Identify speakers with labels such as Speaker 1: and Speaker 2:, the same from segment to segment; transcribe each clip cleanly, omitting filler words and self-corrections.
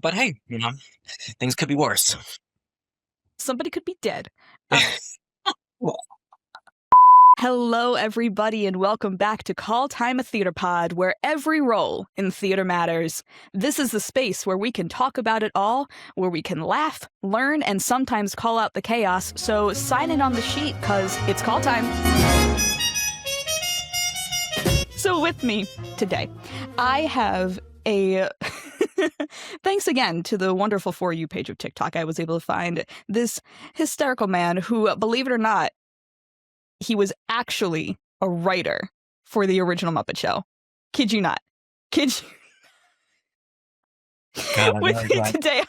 Speaker 1: But hey, things could be worse.
Speaker 2: Somebody could be dead. Hello, everybody, and welcome back to Call Time a Theater Pod, where every role in theater matters. This is the space where we can talk about it all, where we can laugh, learn, and sometimes call out the chaos. So sign in on the sheet, because it's call time. So with me today, I have a... Thanks again to the wonderful For You page of TikTok, I was able to find this hysterical man who, believe it or not, he was actually a writer for the original Muppet Show. Kid you not. Kid you.
Speaker 1: God,
Speaker 2: With me today,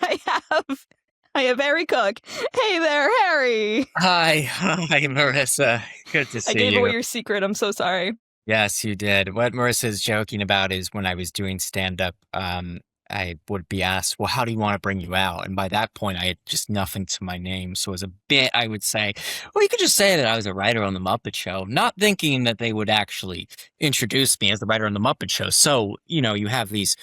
Speaker 2: I have Harry Cooke. Hey there, Harry.
Speaker 1: Hi, Marisa. Good to see you.
Speaker 2: I gave away your secret. I'm so sorry.
Speaker 1: Yes, you did. What Marissa's joking about is when I was doing stand-up, I would be asked, well, how do you want to bring you out? And by that point, I had just nothing to my name. So as a bit, I would say, well, you could just say that I was a writer on The Muppet Show, not thinking that they would actually introduce me as the writer on The Muppet Show. So, you have this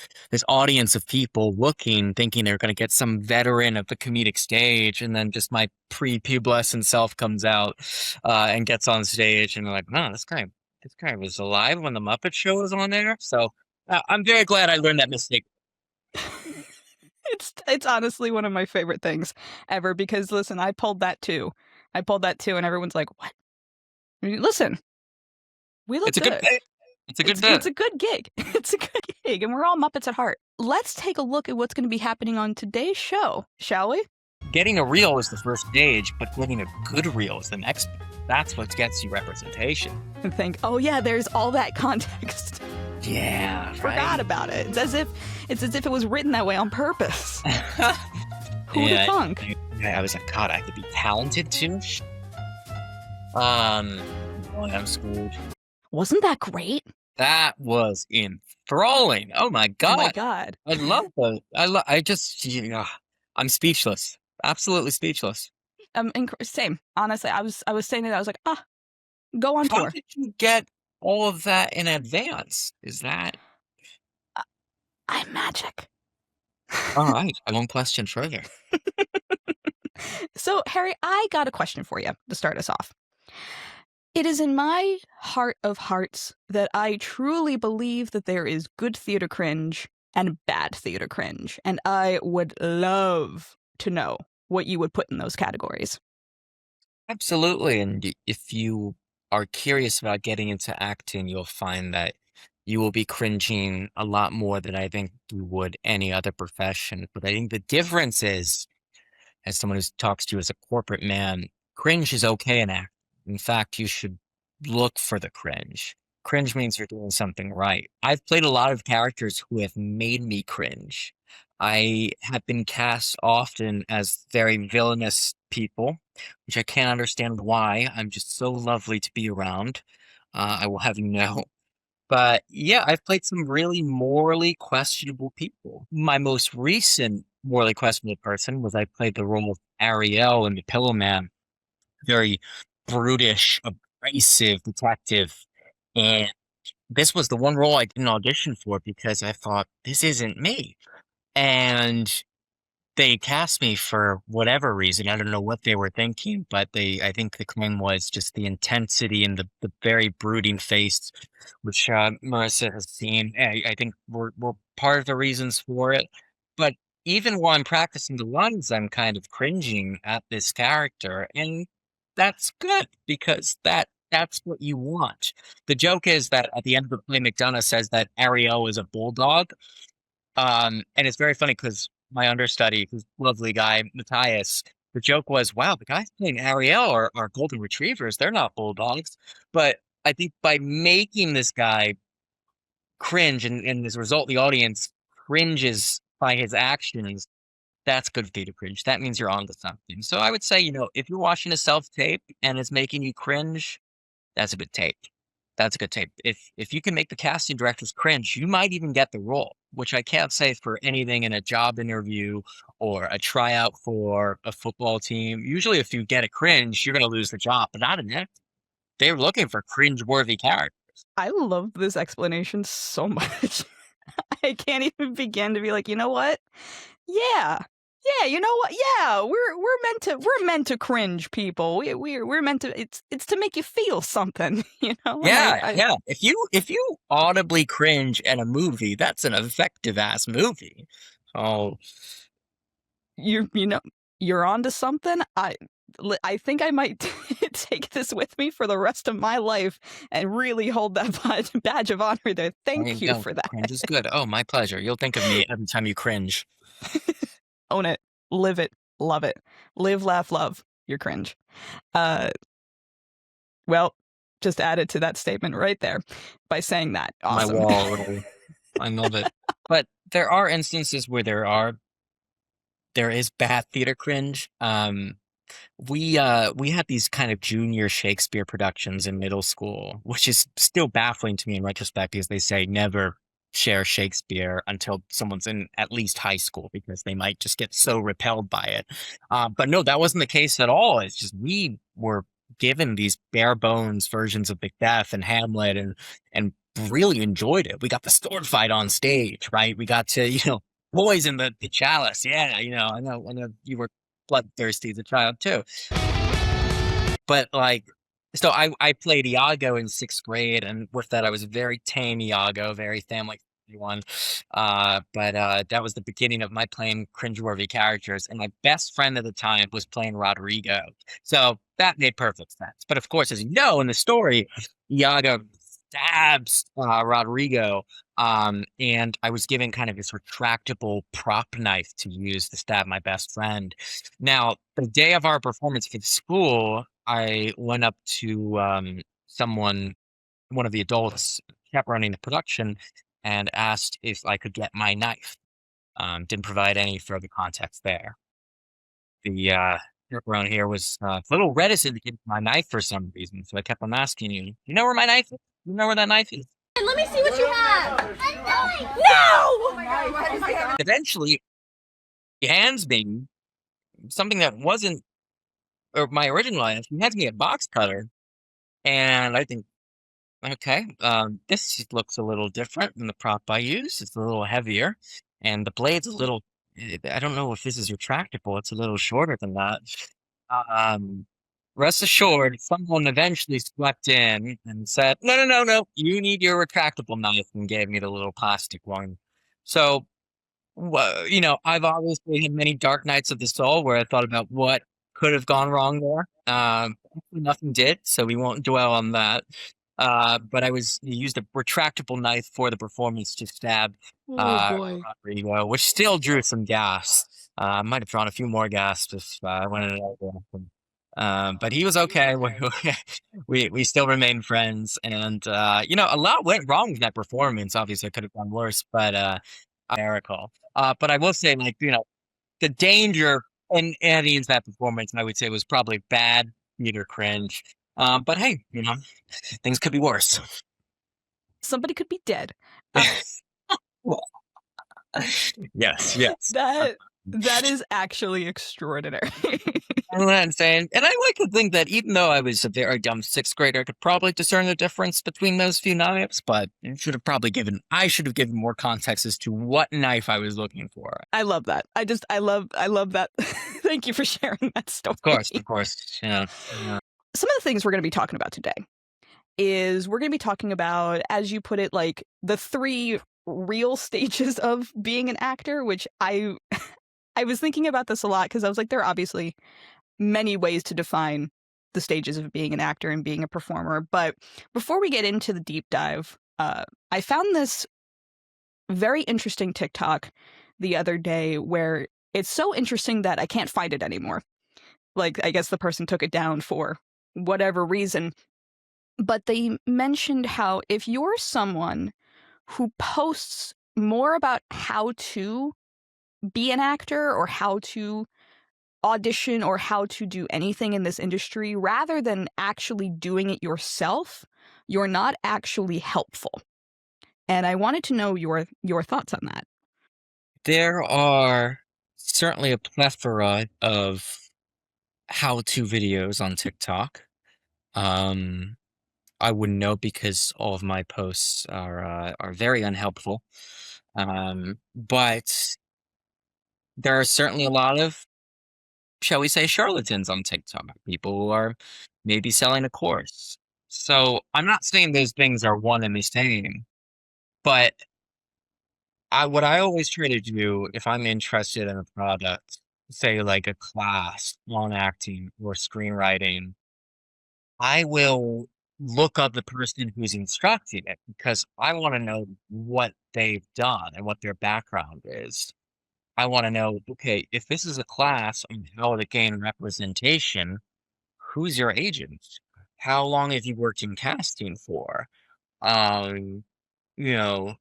Speaker 1: audience of people thinking they're going to get some veteran of the comedic stage. And then just my prepubescent self comes out and gets on stage. And they're like, no, this guy was alive when The Muppet Show was on there. So I'm very glad I learned that mistake.
Speaker 2: It's honestly one of my favorite things ever because, listen, I pulled that too, and everyone's like, what? I mean, listen, we look good.
Speaker 1: It's a good bit.
Speaker 2: It's a good gig. It's a good gig, and we're all Muppets at heart. Let's take a look at what's going to be happening on today's show, shall we?
Speaker 1: Getting a reel is the first stage, but getting a good reel is the next. That's what gets you representation.
Speaker 2: And think, oh yeah, there's all that context.
Speaker 1: Yeah, right.
Speaker 2: Forgot about it. It's as if it was written that way on purpose. Who'd have thunk?
Speaker 1: I was like, God, I could be talented too. I'm schooled. Wasn't
Speaker 2: that great?
Speaker 1: That was enthralling. Oh my God.
Speaker 2: Oh my God.
Speaker 1: I love that. I'm speechless. Absolutely speechless.
Speaker 2: Same. Honestly, I was saying that I was like, go on tour.
Speaker 1: How did you get all of that in advance? Is that?
Speaker 2: I'm magic.
Speaker 1: All right. I won't question further.
Speaker 2: So, Harry, I got a question for you to start us off. It is in my heart of hearts that I truly believe that there is good theater cringe and bad theater cringe, and I would love to know what you would put in those categories.
Speaker 1: Absolutely. And if you are curious about getting into acting, you'll find that you will be cringing a lot more than I think you would any other profession. But I think the difference is, as someone who talks to you as a corporate man, cringe is okay in acting. In fact, you should look for the cringe. Cringe means you're doing something right. I've played a lot of characters who have made me cringe. I have been cast often as very villainous people, which I can't understand why. I'm just so lovely to be around. I will have you know. But yeah, I've played some really morally questionable people. My most recent morally questionable person was I played the role of Ariel in The Pillow Man. Very brutish, abrasive detective. And this was the one role I didn't audition for because I thought, this isn't me. And they cast me for whatever reason. I don't know what they were thinking, but I think the claim was just the intensity and the very brooding face, which Marisa has seen. I think we're part of the reasons for it. But even while I'm practicing the lines, I'm kind of cringing at this character. And that's good because that's what you want. The joke is that at the end of the play, McDonough says that Ariel is a bulldog. And it's very funny because my understudy, who's a lovely guy, Matthias, the joke was, wow, the guys playing Ariel are golden retrievers. They're not bulldogs. But I think by making this guy cringe and as a result, the audience cringes by his actions, that's good theater cringe. That means you're onto something. So I would say, if you're watching a self-tape and it's making you cringe, that's a good tape. That's a good tape. If you can make the casting directors cringe, you might even get the role, which I can't say for anything in a job interview or a tryout for a football team. Usually if you get a cringe, you're going to lose the job, but not in that. They're looking for cringe-worthy characters.
Speaker 2: I love this explanation so much. I can't even begin to be like, you know what? Yeah. Yeah, you know what? Yeah, we're meant to cringe, people. We're meant to. It's to make you feel something, you know. And
Speaker 1: Yeah,
Speaker 2: I
Speaker 1: yeah. If you audibly cringe at a movie, that's an effective ass movie. Oh,
Speaker 2: you know you're onto something. I think I might take this with me for the rest of my life and really hold that badge of honor there.
Speaker 1: there you
Speaker 2: Thank you
Speaker 1: go.
Speaker 2: for that.
Speaker 1: Cringe is good. Oh, my pleasure. You'll think of me every time you cringe.
Speaker 2: Own it, live it, love it, live, laugh, love. You're cringe. Uh, well, just added to that statement right there by saying that.
Speaker 1: My
Speaker 2: Awesome.
Speaker 1: wall, really. I love it. But there are instances where there is bad theater cringe. We had these kind of junior Shakespeare productions in middle school, which is still baffling to me in retrospect because they say never share Shakespeare until someone's in at least high school because they might just get so repelled by it. But no, that wasn't the case at all. It's just we were given these bare bones versions of Macbeth and Hamlet and really enjoyed it. We got the sword fight on stage, right? We got to, poison the chalice. Yeah, I know you were bloodthirsty as a child too. But like, so I played Iago in sixth grade, and with that, I was a very tame Iago, very family one. But that was the beginning of my playing cringeworthy characters, and my best friend at the time was playing Rodrigo, so that made perfect sense. But of course, as you know in the story, Iago stabs Rodrigo, and I was given kind of this retractable prop knife to use to stab my best friend. Now, the day of our performance for the school, I went up to someone, one of the adults kept running the production, and asked if I could get my knife. Didn't provide any further context there. The chaperone here was a little reticent to give my knife for some reason, so I kept on asking you know where my knife is? You know where that knife is?
Speaker 3: Let me see what you have.
Speaker 2: No!
Speaker 1: Eventually, he hands me something that wasn't or my original knife. He hands me a box cutter, and I think, okay, this looks a little different than the prop I use. It's a little heavier, and the blade's a little. I don't know if this is retractable. It's a little shorter than that. Um, Rest assured, someone eventually swept in and said, "No, no, no, no! You need your retractable knife," and gave me the little plastic one. So, I've obviously had many dark nights of the soul where I thought about what could have gone wrong there. Hopefully nothing did, so we won't dwell on that. But I used a retractable knife for the performance to stab
Speaker 3: Oh boy.
Speaker 1: Rodrigo, which still drew some gas. I might have drawn a few more gasps if I went in another direction. But he was okay. We still remained friends, and a lot went wrong with that performance. Obviously, it could have gone worse, but miracle. But I will say, like, the danger in Eddie's that performance, I would say, was probably bad theater cringe. But hey, things could be worse.
Speaker 2: Somebody could be dead.
Speaker 1: Yes, yes.
Speaker 2: That is actually extraordinary.
Speaker 1: I'm saying, and I like to think that even though I was a very dumb sixth grader, I could probably discern the difference between those few knives, but I should have given more context as to what knife I was looking for.
Speaker 2: I love that. I love that. Thank you for sharing that story.
Speaker 1: Of course, yeah.
Speaker 2: Some of the things we're going to be talking about today is we're going to be talking about, as you put it, like the 3 real stages of being an actor, which I was thinking about this a lot because I was like, there are obviously many ways to define the stages of being an actor and being a performer. But before we get into the deep dive, I found this very interesting TikTok the other day where it's so interesting that I can't find it anymore. Like, I guess the person took it down for whatever reason. But they mentioned how if you're someone who posts more about how to be an actor or how to audition or how to do anything in this industry rather than actually doing it yourself, you're not actually helpful. And I wanted to know your thoughts on that.
Speaker 1: There are certainly a plethora of how-to videos on TikTok. I wouldn't know because all of my posts are very unhelpful. But there are certainly a lot of, shall we say, charlatans on TikTok, people who are maybe selling a course. So I'm not saying those things are one and the same, but what I always try to do if I'm interested in a product, say like a class on acting or screenwriting, I will look up the person who's instructing it because I want to know what they've done and what their background is. I want to know, okay, if this is a class on how to gain representation, who's your agent? How long have you worked in casting for? Um, you know,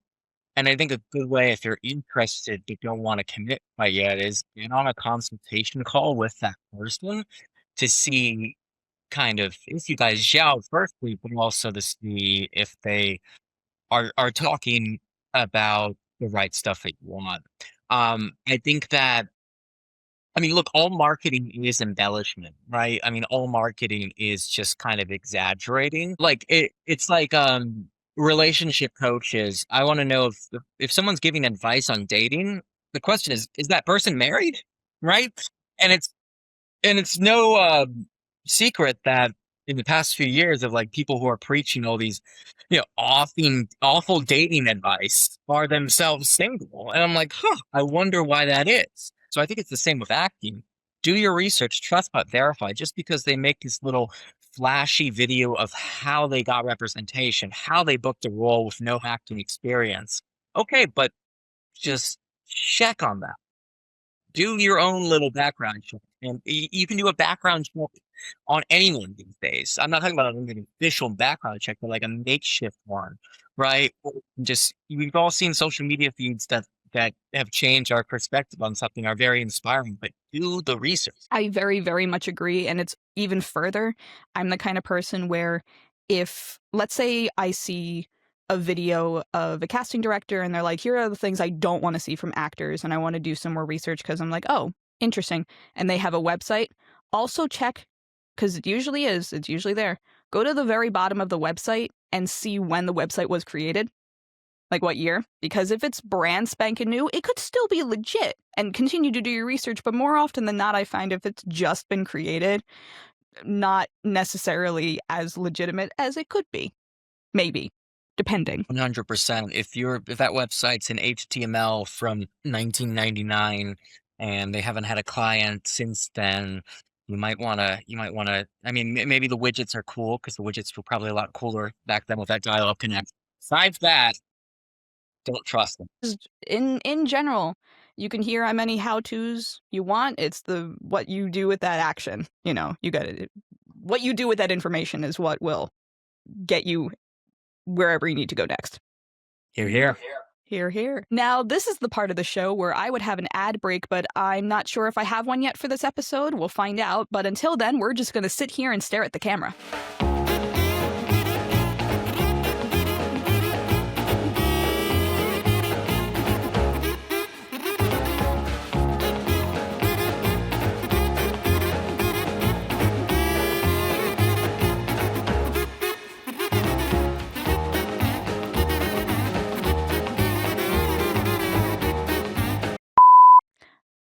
Speaker 1: and I think a good way if you're interested but don't want to commit quite yet is get on a consultation call with that person to see kind of if you guys gel firstly, but also to see if they are talking about the right stuff that you want. I think that I mean, look, all marketing is embellishment, right? I mean, all marketing is just kind of exaggerating. Like it's like relationship coaches. I want to know if someone's giving advice on dating, the question is that person married? Right? And it's no secret that in the past few years of like people who are preaching all these, awful dating advice are themselves single. And I'm like, huh, I wonder why that is. So I think it's the same with acting. Do your research, trust but verify. Just because they make this little flashy video of how they got representation, how they booked a role with no acting experience. Okay, but just check on that. Do your own little background check, and you can do a background check on anyone these days. I'm not talking about an official background check, but like a makeshift one, right? Or just we've all seen social media feeds that have changed our perspective on something are very inspiring, but do the research.
Speaker 2: I very, very much agree. And it's even further. I'm the kind of person where if, let's say, I see a video of a casting director and they're like, here are the things I don't want to see from actors, and I want to do some more research because I'm like, oh, interesting. And they have a website. Also check, because it usually is, it's usually there. Go to the very bottom of the website and see when the website was created. Like what year? Because if it's brand spanking new, it could still be legit, and continue to do your research. But more often than not, I find if it's just been created, not necessarily as legitimate as it could be. Maybe, depending.
Speaker 1: 100%. If that website's in HTML from 1999 and they haven't had a client since then, you might wanna. I mean, maybe the widgets are cool because the widgets were probably a lot cooler back then with that dial-up connect. Besides that, don't trust them.
Speaker 2: Just in general, you can hear how many how-tos you want. It's the what you do with that action. You got it. What you do with that information is what will get you wherever you need to go next.
Speaker 1: Here, here.
Speaker 2: Here, here. Now, this is the part of the show where I would have an ad break, but I'm not sure if I have one yet for this episode. We'll find out. But until then, we're just going to sit here and stare at the camera.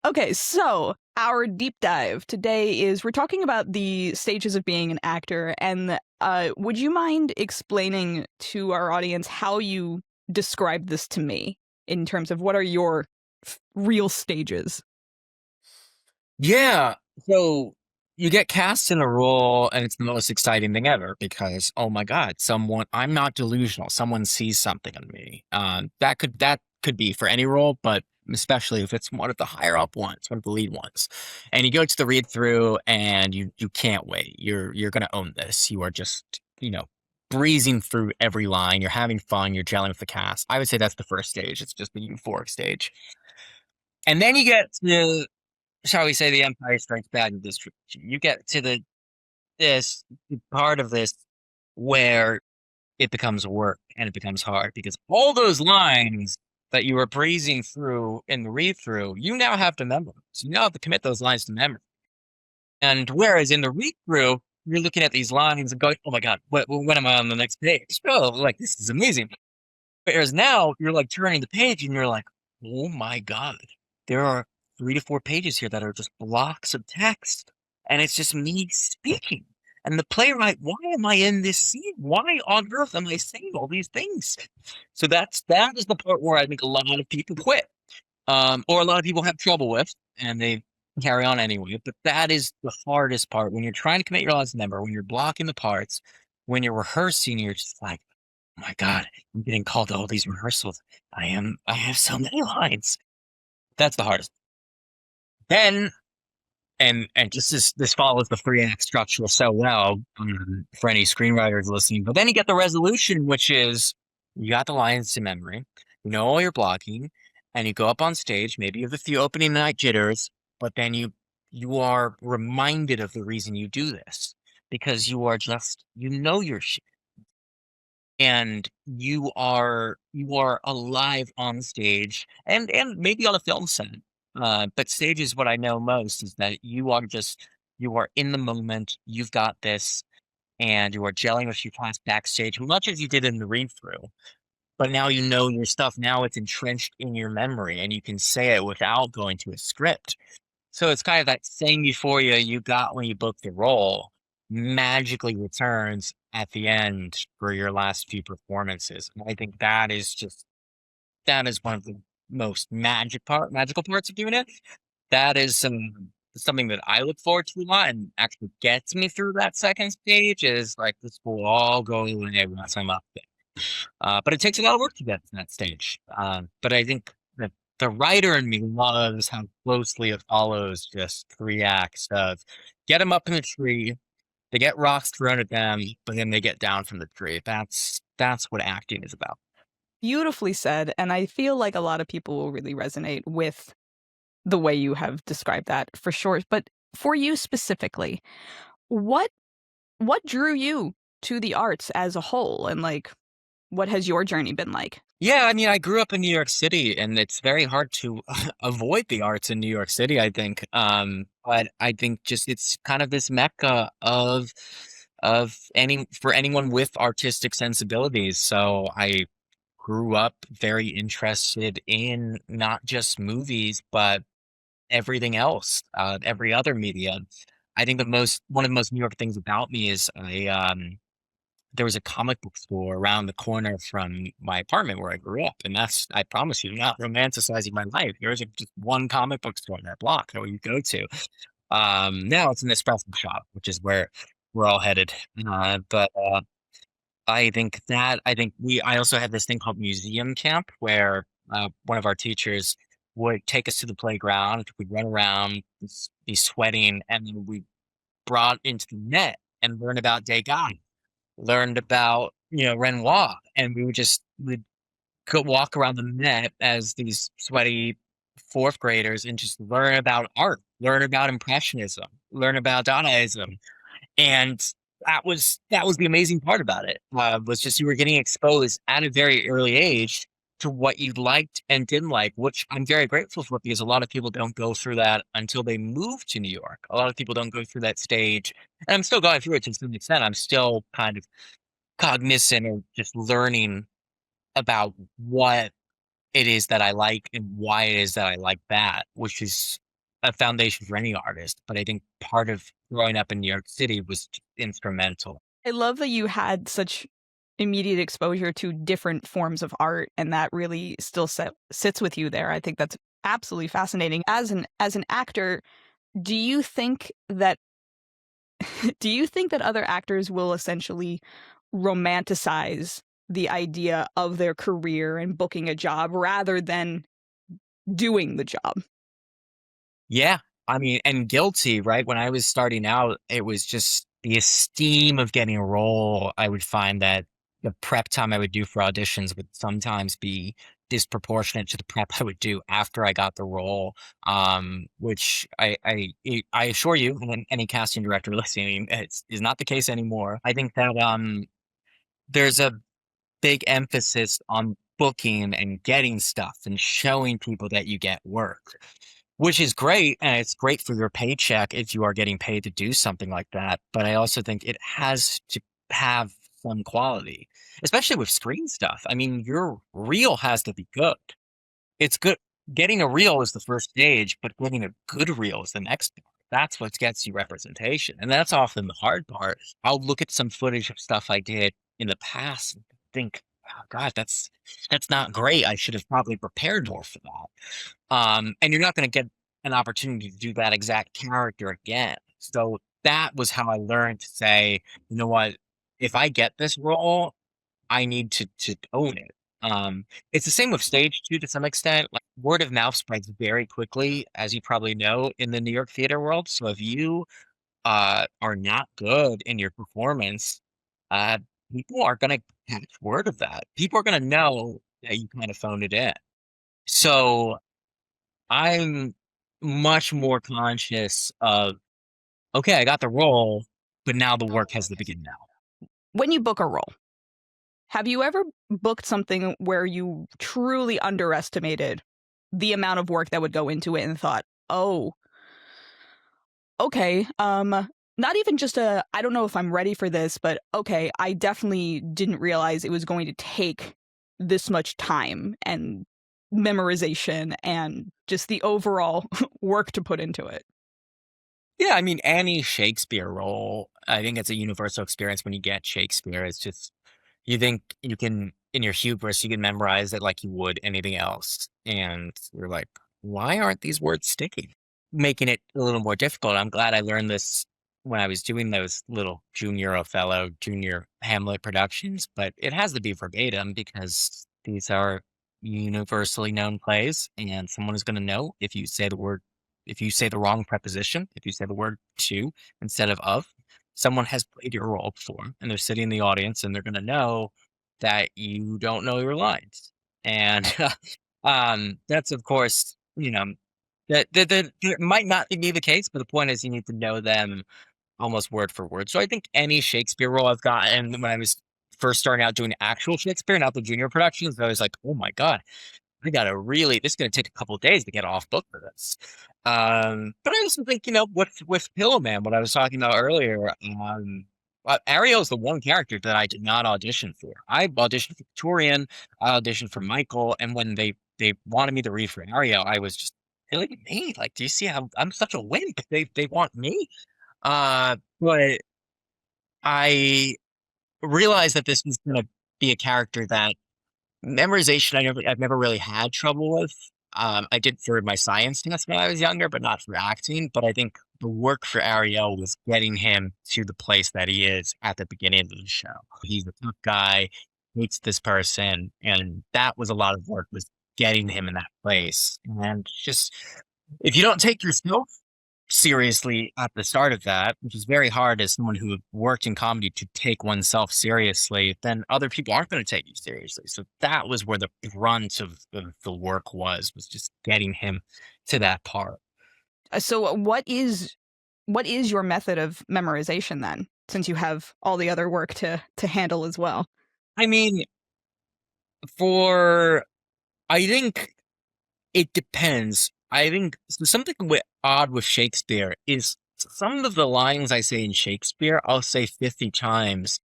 Speaker 2: Okay, so our deep dive today is we're talking about the stages of being an actor, and would you mind explaining to our audience how you describe this to me in terms of what are your real stages?
Speaker 1: Yeah. So you get cast in a role, and it's the most exciting thing ever because, oh my God, I'm not delusional. Someone sees something in me. That could be for any role, but especially if it's one of the higher up ones, one of the lead ones. And you go to the read through, and you can't wait. You're gonna own this. You are just breezing through every line. You're having fun. You're gelling with the cast. I would say that's the first stage. It's just the euphoric stage, and then you get to, shall we say, the Empire Strikes Back in distribution. You get to this part of this where it becomes work and it becomes hard because all those lines that you were breezing through in the read through, you now have to memorize. You now have to commit those lines to memory. And whereas in the read through, you're looking at these lines and going, oh my God, when am I on the next page? Oh, like this is amazing. Whereas now you're like turning the page and you're like, oh my God, there are 3 to 4 pages here that are just blocks of text, and it's just me speaking. And the playwright, why am I in this scene? Why on earth am I saying all these things? So that is the part where I think a lot of people quit, or a lot of people have trouble with, and they carry on anyway. But that is the hardest part when you're trying to commit your lines to number, when you're blocking the parts, when you're rehearsing, you're just like, oh my God, I'm getting called to all these rehearsals. I have so many lines. That's the hardest. Then, and just this follows the 3 act structure so well, for any screenwriters listening. But then you get the resolution, which is you got the lines to memory, you know all your blocking, and you go up on stage. Maybe you have a few opening night jitters, but then you are reminded of the reason you do this because you are just your shit, and you are alive on stage and maybe on a film set. But stage is what I know most, is that you are in the moment, you've got this, and you are gelling with your class backstage, much as you did in the read through. But now you know your stuff. Now it's entrenched in your memory, and you can say it without going to a script. So it's kind of that same euphoria you got when you booked the role magically returns at the end for your last few performances. And I think that is one of the most magical parts of doing it. That is something that I look forward to a lot and actually gets me through that second stage, is like this will all go away once I'm up there. But it takes a lot of work to get to that stage. But I think that the writer in me loves how closely it follows just 3 acts of get them up in the tree, they get rocks thrown at them, but then they get down from the tree. That's what acting is about.
Speaker 2: Beautifully said, and I feel like a lot of people will really resonate with the way you have described that for sure. But for you specifically, what drew you to the arts as a whole, and like what has your journey been like?
Speaker 1: Yeah, I mean, I grew up in New York City, and it's very hard to avoid the arts in New York City, I think. But I think just it's kind of this mecca of anyone with artistic sensibilities. So I grew up very interested in not just movies, but everything else, every other media. I think one of the most New York things about me is there was a comic book store around the corner from my apartment where I grew up, and I promise you, not romanticizing my life. There's just one comic book store in that block that you go to. Now it's an espresso shop, which is where we're all headed. But I also had this thing called museum camp where one of our teachers would take us to the playground. We'd run around, be sweating, and then we brought into the net and learn about Degas, learned about, Renoir, and we'd go walk around the Met as these sweaty fourth graders and just learn about art, learn about impressionism, learn about Dadaism. And that was the amazing part about it, was just you were getting exposed at a very early age to what you liked and didn't like, which I'm very grateful for, because a lot of people don't go through that until they move to New York. A lot of people don't go through that stage, and I'm still going through it to some extent. I'm still kind of cognizant or just learning about what it is that I like and why it is that I like that, which is a foundation for any artist. But I think part of growing up in New York City was instrumental.
Speaker 2: I love that you had such immediate exposure to different forms of art, and that really still sits with you there. I think that's absolutely fascinating. As an actor, do you think that other actors will essentially romanticize the idea of their career and booking a job rather than doing the job?
Speaker 1: Yeah. I mean, and guilty, right? When I was starting out, it was just the esteem of getting a role. I would find that the prep time I would do for auditions would sometimes be disproportionate to the prep I would do after I got the role. Which I assure you, and any casting director listening, is not the case anymore. I think that there's a big emphasis on booking and getting stuff and showing people that you get work, which is great, and it's great for your paycheck if you are getting paid to do something like that. But I also think it has to have some quality, especially with screen stuff. I mean, your reel has to be good. It's good. getting a reel is the first stage, but getting a good reel is the next part. That's what gets you representation. And that's often the hard part. I'll look at some footage of stuff I did in the past and think, oh God, that's not great. I should have probably prepared more for that. And you're not going to get an opportunity to do that exact character again. So that was how I learned to say, you know what, if I get this role, I need to own it. It's the same with stage too, to some extent. Like word of mouth spreads very quickly, as you probably know, in the New York theater world. So if you are not good in your performance, uh, people are gonna catch word of that. People are gonna know that you kind of phoned it in. So I'm much more conscious of, okay, I got the role, but now the work has to begin now.
Speaker 2: When you book a role, have you ever booked something where you truly underestimated the amount of work that would go into it and thought, "Oh, okay, not even just a I don't know if I'm ready for this, but okay, I definitely didn't realize it was going to take this much time and memorization and just the overall work to put into it."
Speaker 1: Yeah, I mean, any Shakespeare role, I think it's a universal experience when you get Shakespeare. It's just you think you can, in your hubris, you can memorize it like you would anything else. And you're like, why aren't these words sticky? Making it a little more difficult. I'm glad I learned this when I was doing those little junior Othello, junior Hamlet productions, but it has to be verbatim because these are universally known plays, and someone is going to know if you say the word, if you say the wrong preposition, if you say the word to instead of, someone has played your role before and they're sitting in the audience and they're going to know that you don't know your lines. And that's, of course, that might not be the case, but the point is you need to know them almost word for word. So I think any Shakespeare role I've gotten when I was first starting out doing actual Shakespeare, not the junior productions, I was like, oh my God, I gotta really, this is gonna take a couple of days to get off book for this. But I also think, with Pillowman, what I was talking about earlier, Ariel's the one character that I did not audition for. I auditioned for Victorian, I auditioned for Michael, and when they wanted me to read for Ariel, I was just, "Really, me? Like, do you see how I'm such a wimp? They want me?" But I realized that this was gonna be a character that memorization, I've never really had trouble with. I did for my science test when I was younger, but not for acting. But I think the work for Ariel was getting him to the place that he is at the beginning of the show. He's a tough guy, hates this person, and that was a lot of work, was getting him in that place. And just if you don't take yourself seriously at the start of that, which is very hard as someone who worked in comedy to take oneself seriously, then other people aren't going to take you seriously. So that was where the brunt of the work was just getting him to that part.
Speaker 2: So what is your method of memorization then, since you have all the other work to handle as well?
Speaker 1: I mean, for, I think it depends. I think so something odd with Shakespeare is some of the lines I say in Shakespeare, I'll say 50 times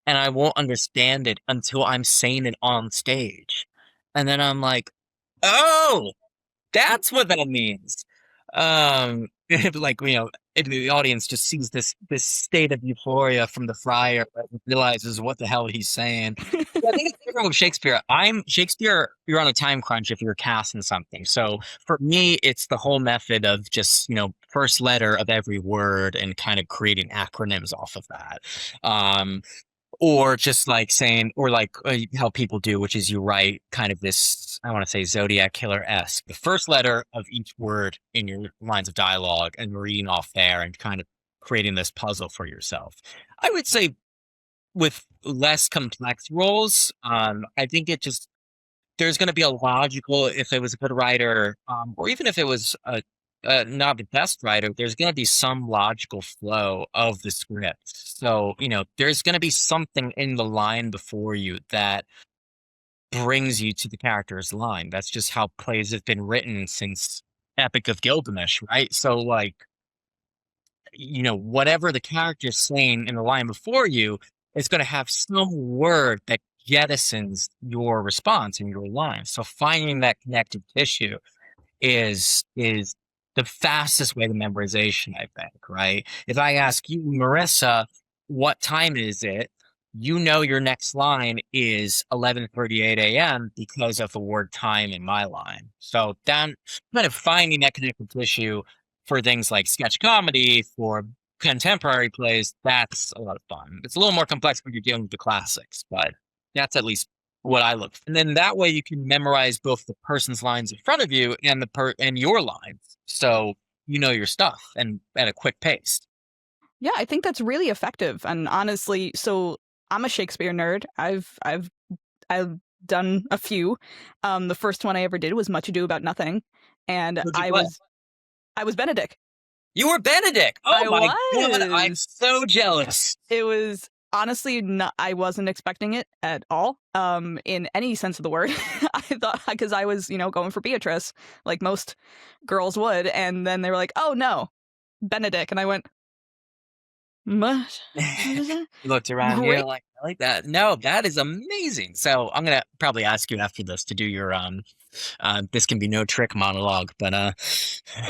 Speaker 1: and I won't understand it until I'm saying it on stage. And then I'm like, "Oh, that's what that means." Like, if the audience just sees this state of euphoria from the friar and realizes what the hell he's saying. Yeah, I think it's different with Shakespeare. I'm Shakespeare, you're on a time crunch if you're casting something. So for me, it's the whole method of just, first letter of every word and kind of creating acronyms off of that. Or just like saying, or like how people do, which is you write kind of this, I want to say Zodiac Killer-esque, the first letter of each word in your lines of dialogue and reading off there and kind of creating this puzzle for yourself. I would say with less complex roles, I think there's going to be a logical, if it was a good writer, or even if it was not the best writer, there's going to be some logical flow of the script. So, there's going to be something in the line before you that brings you to the character's line. That's just how plays have been written since Epic of Gilgamesh, right? So, like, whatever the character's saying in the line before you is going to have some word that jettisons your response in your line. So finding that connective tissue. is the fastest way to memorization, I think, right? If I ask you, Marissa, what time is it? You know your next line is 11:38 a.m. because of the word time in my line. So then kind of finding that connective tissue for things like sketch comedy, for contemporary plays, that's a lot of fun. It's a little more complex when you're dealing with the classics, but that's at least what I look for. And then that way you can memorize both the person's lines in front of you and and your lines. So you know your stuff and at a quick pace.
Speaker 2: Yeah, I think that's really effective. And honestly, so I'm a Shakespeare nerd. I've done a few. The first one I ever did was Much Ado About Nothing, and
Speaker 1: Who'd you play?
Speaker 2: I was Benedict.
Speaker 1: You were Benedict.
Speaker 2: I
Speaker 1: Oh my God, I'm
Speaker 2: was.
Speaker 1: so jealous.
Speaker 2: It was honestly not. I wasn't expecting it at all. In any sense of the word. I thought because I was, going for Beatrice, like most girls would, and then they were like, "Oh no, Benedict," and I went, "What?"
Speaker 1: You looked around
Speaker 2: Great.
Speaker 1: here like, I like that. No, that is amazing. So I'm gonna probably ask you after this to do your this can be no trick monologue, but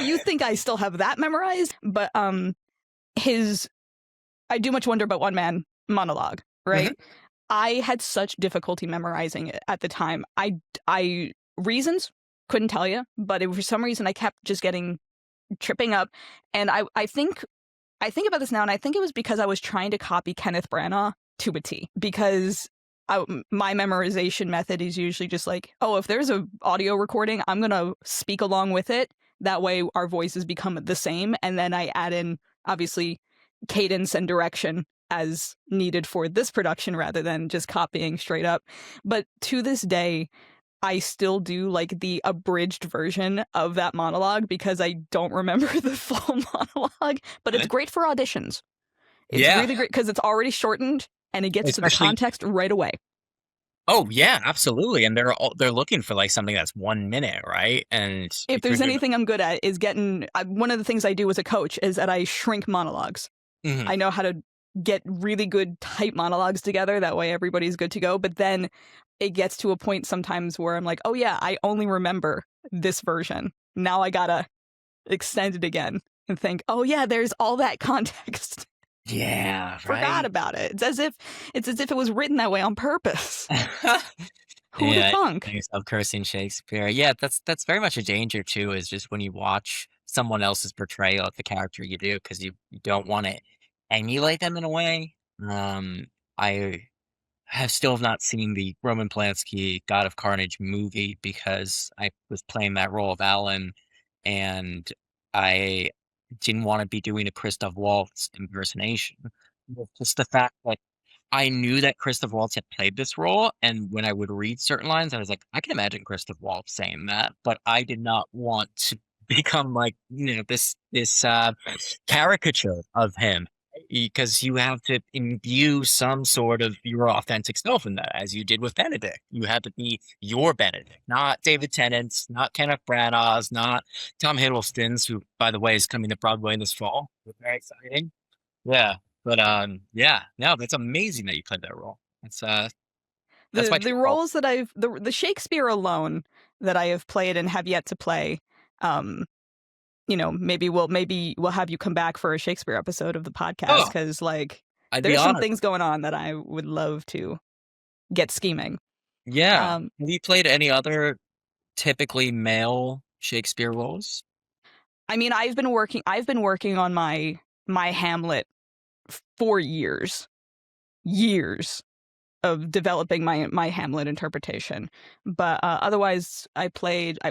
Speaker 2: You think I still have that memorized? But his I do much wonder about one man monologue, right?
Speaker 1: Mhm.
Speaker 2: I had such difficulty memorizing it at the time. I reasons couldn't tell you, but for some reason I kept just getting tripping up, and I think about this now, and I think it was because I was trying to copy Kenneth Branagh to a T. Because my memorization method is usually just like, oh, if there's a audio recording, I'm gonna speak along with it. That way, our voices become the same, and then I add in obviously cadence and direction as needed for this production rather than just copying straight up. But to this day, I still do like the abridged version of that monologue because I don't remember the full monologue, but it's great for auditions. It's
Speaker 1: Yeah,
Speaker 2: really great because it's already shortened and it gets to the
Speaker 1: especially.
Speaker 2: context right away.
Speaker 1: Oh yeah, absolutely. And they're looking for like something that's 1 minute, right? And
Speaker 2: If
Speaker 1: if you're
Speaker 2: there's
Speaker 1: doing,
Speaker 2: anything I'm good at is getting one of the things I do as a coach is that I shrink monologues.
Speaker 1: Mhm.
Speaker 2: I know how to get really good tight monologues together. That way everybody's good to go. But then it gets to a point sometimes where I'm like, oh yeah, I only remember this version. Now I gotta extend it again and think, oh yeah, there's all that context.
Speaker 1: Yeah,
Speaker 2: Forgot
Speaker 1: right.
Speaker 2: about it. It's as if it was written that way on purpose. Who'd have
Speaker 1: Yeah,
Speaker 2: thunk?
Speaker 1: find yourself cursing Shakespeare. Yeah, that's very much a danger too, is just when you watch someone else's portrayal of the character you do, because you don't want to emulate them in a way. I have still have not seen the Roman Polanski God of Carnage movie because I was playing that role of Alan, and I didn't want to be doing a Christoph Waltz impersonation. But just the fact that I knew that Christoph Waltz had played this role, and when I would read certain lines, I was like, I can imagine Christoph Waltz saying that, but I did not want to become like, this caricature of him, because you have to imbue some sort of your authentic self in that, as you did with Benedict. You had to be your Benedict, not David Tennant's, not Kenneth Branagh's, not Tom Hiddleston's, who, by the way, is coming to Broadway this fall. Very exciting. Yeah. But yeah, no, that's amazing that you played that role. That's my
Speaker 2: The
Speaker 1: true fault.
Speaker 2: roles that the Shakespeare alone that I have played and have yet to play, um, maybe we'll have you come back for a Shakespeare episode of the podcast
Speaker 1: Oh,
Speaker 2: because like
Speaker 1: I'd be
Speaker 2: there's some
Speaker 1: honored.
Speaker 2: things going on that I would love to get scheming.
Speaker 1: Yeah.
Speaker 2: Um,
Speaker 1: Have you played any other typically male Shakespeare roles?
Speaker 2: I mean, I've been working on my Hamlet for years of developing my Hamlet interpretation. But otherwise, I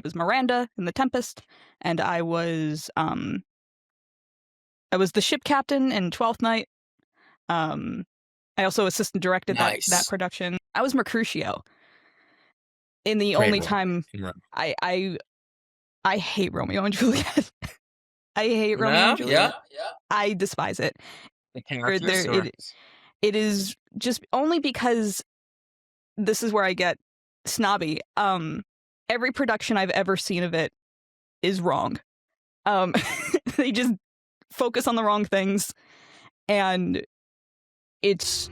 Speaker 2: was Miranda in The Tempest, and I was the ship captain in Twelfth Night. Um, I also assistant directed that
Speaker 1: Nice.
Speaker 2: production. I was Mercutio in the
Speaker 1: Great
Speaker 2: only
Speaker 1: role.
Speaker 2: time
Speaker 1: No,
Speaker 2: I hate Romeo and Juliet. I hate Romeo and
Speaker 1: yeah.
Speaker 2: Juliet. I despise it.
Speaker 1: The
Speaker 2: Or
Speaker 1: characters or
Speaker 2: it is just only because this is where I get snobby. Every production I've ever seen of it is wrong. Um, they just focus on the wrong things, and it's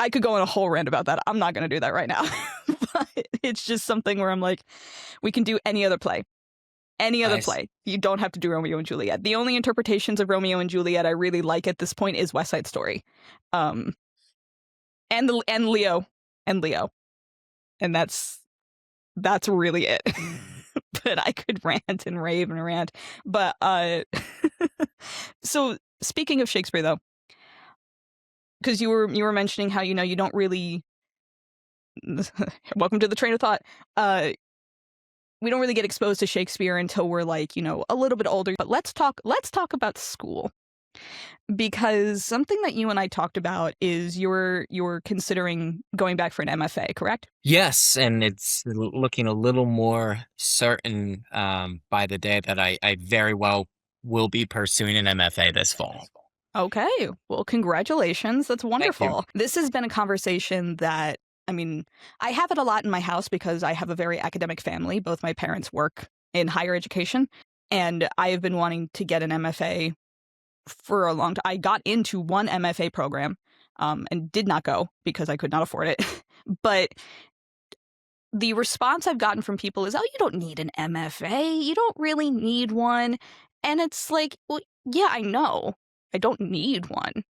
Speaker 2: I could go on a whole rant about that. I'm not going to do that right now. But it's just something where I'm like, we can do any other play. Any other play. You don't have to do Romeo and Juliet. The only interpretations of Romeo and Juliet I really like at this point is West Side Story. And Leo. And Leo. And that's really it. But I could rant and rave and rant. But so speaking of Shakespeare though, because you were mentioning how, you don't really welcome to the train of thought. We don't really get exposed to Shakespeare until we're like, a little bit older. But let's talk about school. Because something that you and I talked about is you're considering going back for an MFA, correct?
Speaker 1: Yes, and it's looking a little more certain by the day that I very well will be pursuing an MFA this fall.
Speaker 2: Okay, well, congratulations. That's
Speaker 1: Thank
Speaker 2: wonderful.
Speaker 1: you.
Speaker 2: This has been a conversation that, I have it a lot in my house because I have a very academic family. Both my parents work in higher education, and I have been wanting to get an MFA for a long time. I got into one MFA program and did not go because I could not afford it. But the response I've gotten from people is, oh, you don't need an MFA. You don't really need one. And it's like, well, yeah, I know. I don't need one,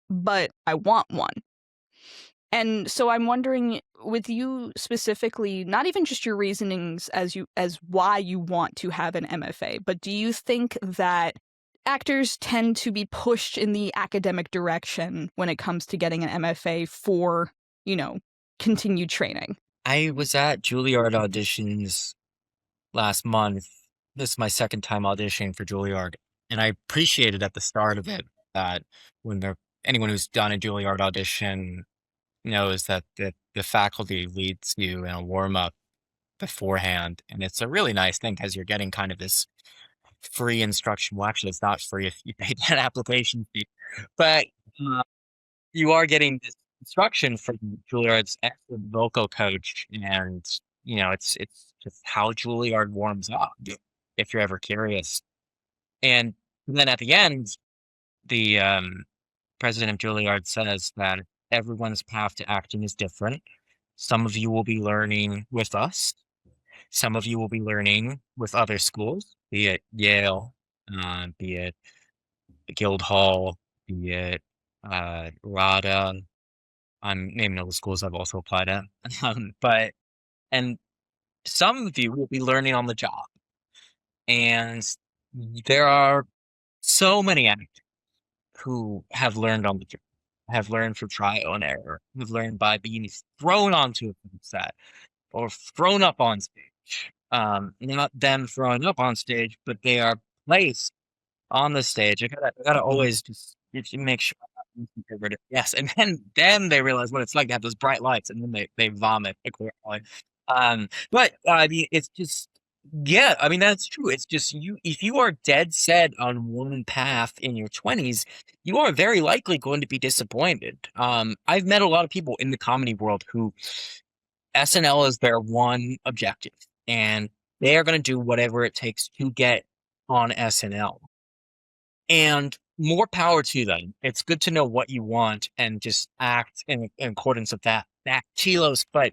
Speaker 2: but I want one. And so I'm wondering, with you specifically, not even just your reasonings as why you want to have an MFA, but do you think that actors tend to be pushed in the academic direction when it comes to getting an MFA for, continued training?
Speaker 1: I was at Juilliard auditions last month. This is my second time auditioning for Juilliard, and I appreciated at the start of it that anyone who's done a Juilliard audition knows that the faculty leads you in a warm-up beforehand, and it's a really nice thing because you're getting kind of this free instruction. Well, actually, it's not free if you pay that application fee, but uh, you are getting this instruction from Juilliard's excellent vocal coach, and it's just how Juilliard warms up, if you're ever curious. And then at the end, the president of Juilliard says that everyone's path to acting is different. Some of you will be learning with us. Some of you will be learning with other schools, be it Yale, be it Guildhall, be it RADA. I'm naming all the schools I've also applied at. And some of you will be learning on the job. And there are so many actors who have learned on the job, have learned through trial and error, have learned by being thrown onto a film set or thrown up on stage. Not them thrown up on stage, but they are placed on the stage. I gotta always just make sure. Yes, and then they realize what it's like to have those bright lights, and then they vomit accordingly. But I mean, it's just yeah. I mean, that's true. It's just if you are dead set on one path in your 20s, you are very likely going to be disappointed. I've met a lot of people in the comedy world who SNL is their one objective, and they are going to do whatever it takes to get on SNL. And more power to them. It's good to know what you want and just act in accordance with that. Back kilos. But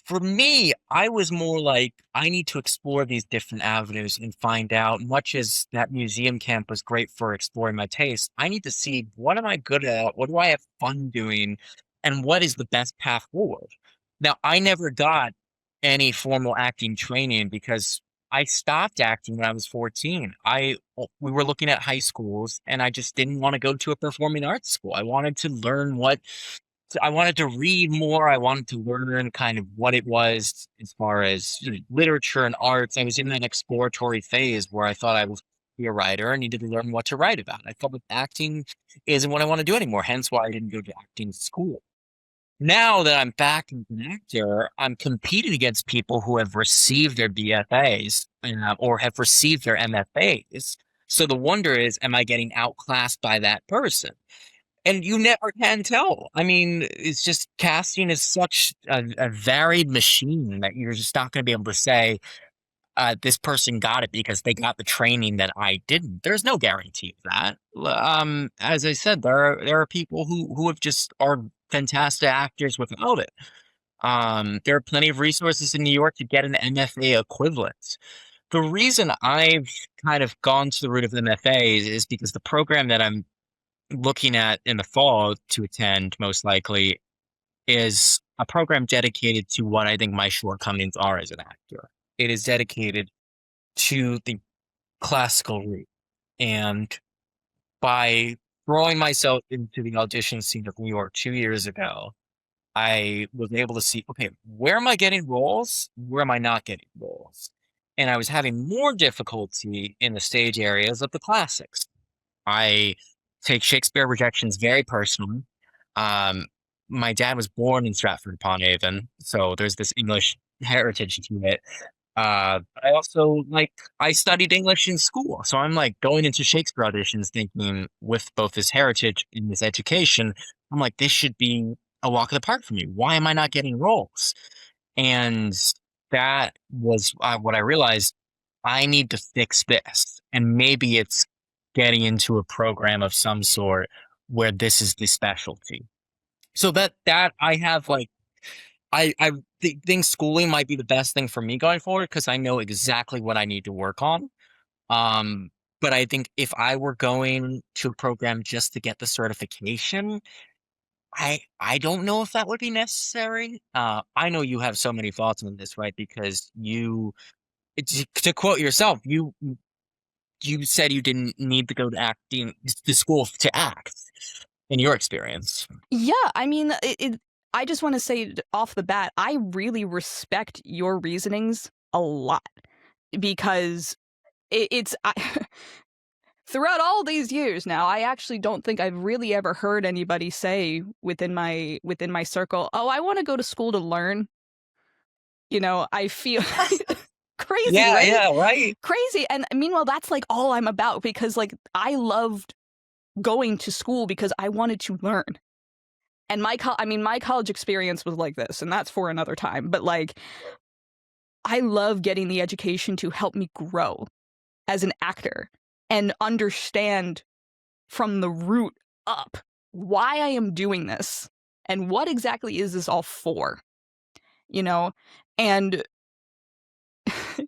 Speaker 1: for me, I was more like, I need to explore these different avenues and find out, much as that museum camp was great for exploring my taste, I need to see what am I good at? What do I have fun doing? And what is the best path forward? Now, I never got any formal acting training because I stopped acting when I was 14. We were looking at high schools and I just didn't want to go to a performing arts school. I wanted to learn I wanted to read more. I wanted to learn kind of what it was as far as literature and arts. I was in that exploratory phase where I thought I was be a writer and needed to learn what to write about. I felt that acting isn't what I want to do anymore, hence why I didn't go to acting school. Now that I'm back as an actor, I'm competing against people who have received their BFAs or have received their MFAs. So the wonder is, am I getting outclassed by that person? And you never can tell. I mean, it's just casting is such a varied machine that you're just not going to be able to say, this person got it because they got the training that I didn't. There's no guarantee of that. As I said, there are people who have just are fantastic actors without it. There are plenty of resources in New York to get an MFA equivalent. The reason I've kind of gone to the route of MFA is because the program that I'm looking at in the fall to attend, most likely, is a program dedicated to what I think my shortcomings are as an actor. It is dedicated to the classical route. And by throwing myself into the audition scene of New York 2 years ago, I was able to see, okay, where am I getting roles? Where am I not getting roles? And I was having more difficulty in the stage areas of the classics. I take Shakespeare rejections very personally. Um, my dad was born in Stratford upon Avon, so there's this English heritage to it. I also I studied English in school, so I'm like going into Shakespeare auditions thinking with both this heritage and this education, I'm like, this should be a walk in the park for me. Why am I not getting roles? And that was what I realized. I need to fix this, and maybe it's getting into a program of some sort where this is the specialty. So that I have I think schooling might be the best thing for me going forward because I know exactly what I need to work on. Um, but I think if I were going to a program just to get the certification, I don't know if that would be necessary. I know you have so many thoughts on this, right? Because to quote yourself, you said you didn't need to go to acting to school to act in your experience.
Speaker 2: Yeah, I mean, I just want to say off the bat, I really respect your reasonings a lot because it's throughout all these years now, I actually don't think I've really ever heard anybody say within my circle, "Oh, I want to go to school to learn." I feel crazy,
Speaker 1: Yeah,
Speaker 2: right?
Speaker 1: yeah, right.
Speaker 2: Crazy. And meanwhile, that's like all I'm about because I loved going to school because I wanted to learn. And my college experience was like this, and that's for another time. But I love getting the education to help me grow as an actor and understand from the root up why I am doing this and what exactly is this all for, you know? And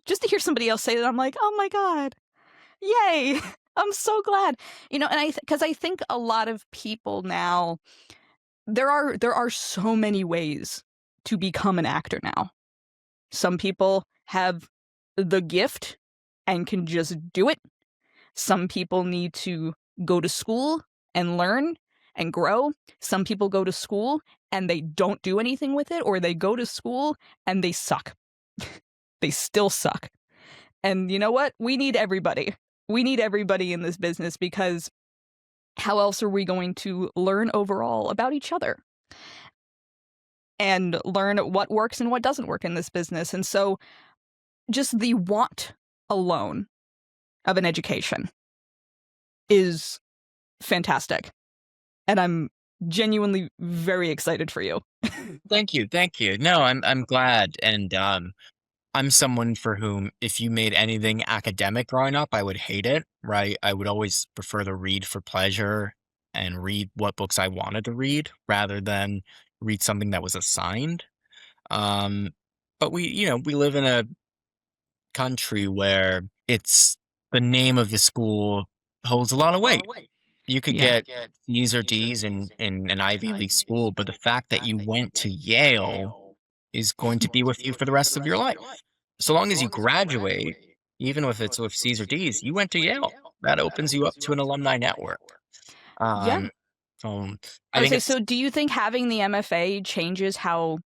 Speaker 2: just to hear somebody else say that, I'm like, oh my God, yay. I'm so glad. And because I think a lot of people now, there are so many ways to become an actor now. Some people have the gift and can just do it. Some people need to go to school and learn and grow. Some people go to school and they don't do anything with it, or they go to school and they suck. They still suck. And you know what? We need everybody. We need everybody in this business because how else are we going to learn overall about each other and learn what works and what doesn't work in this business? And so just the want alone of an education is fantastic. And I'm genuinely very excited for you.
Speaker 1: Thank you, thank you. No, I'm glad, and I'm someone for whom if you made anything academic growing up, I would hate it, right? I would always prefer to read for pleasure and read what books I wanted to read rather than read something that was assigned. Um, but we live in a country where it's the name of the school holds a lot of weight. You could
Speaker 2: Yeah.
Speaker 1: get C's or D's in an Ivy League school, but the fact that you went to Yale is going to be with you for the rest of your life. So long as you graduate, even if it's with C's or D's, you went to Yale. That opens you up to an alumni network.
Speaker 2: Yeah.
Speaker 1: Um, so I
Speaker 2: I would
Speaker 1: think
Speaker 2: say,
Speaker 1: it's
Speaker 2: so do you think having the MFA changes how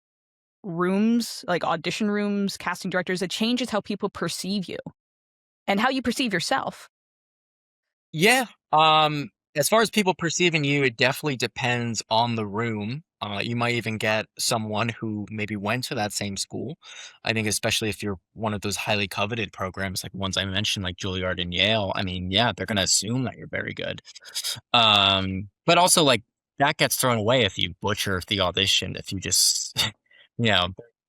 Speaker 2: rooms, like audition rooms, casting directors, it changes how people perceive you and how you perceive yourself?
Speaker 1: yeah. As far as people perceiving you, it definitely depends on the room. You might even get someone who maybe went to that same school. I think especially if you're one of those highly coveted programs, like ones I mentioned, like Juilliard and Yale. I mean, yeah, they're gonna assume that you're very good. But also like that gets thrown away if you butcher the audition, if you just, you know,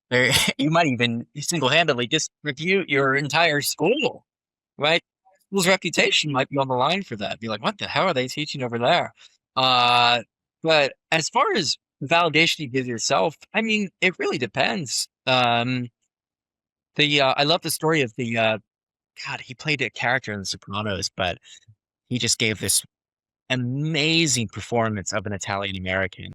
Speaker 1: there, you might even single-handedly disrepute your entire school, right? School's reputation might be on the line for that. Be like, what the hell are they teaching over there? Uh, but as far as validation you give yourself. I mean, it really depends. The I love the story of the God, he played a character in The Sopranos, but he just gave this amazing performance of an Italian American.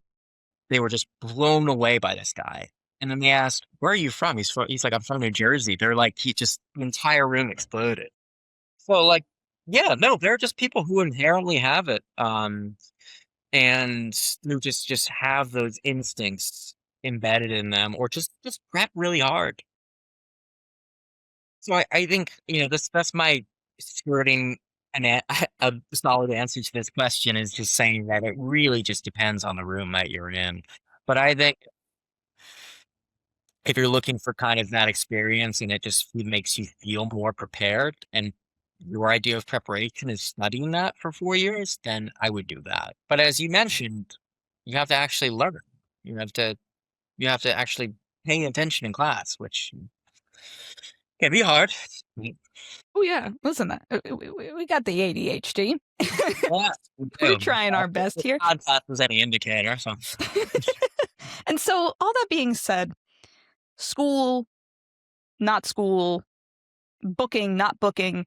Speaker 1: They were just blown away by this guy. And then they asked, "Where are you from?" He's like, "I'm from New Jersey." They're like, he just the entire room exploded. So like, yeah, no, they're just people who inherently have it. And who just have those instincts embedded in them, or just prep really hard. So I think, that's my skirting a solid answer to this question is just saying that it really just depends on the room that you're in. But I think if you're looking for kind of that experience and it makes you feel more prepared, and your idea of preparation is studying that for 4 years, then I would do that. But as you mentioned, you have to actually learn. You have to you have to actually pay attention in class, which can be hard.
Speaker 2: Oh yeah, listen, we got the ADHD.
Speaker 1: Yeah, we
Speaker 2: We're
Speaker 1: do.
Speaker 2: trying our best
Speaker 1: If
Speaker 2: here.
Speaker 1: podcast was any indicator, so
Speaker 2: And so, all that being said, school, not school, booking, not booking,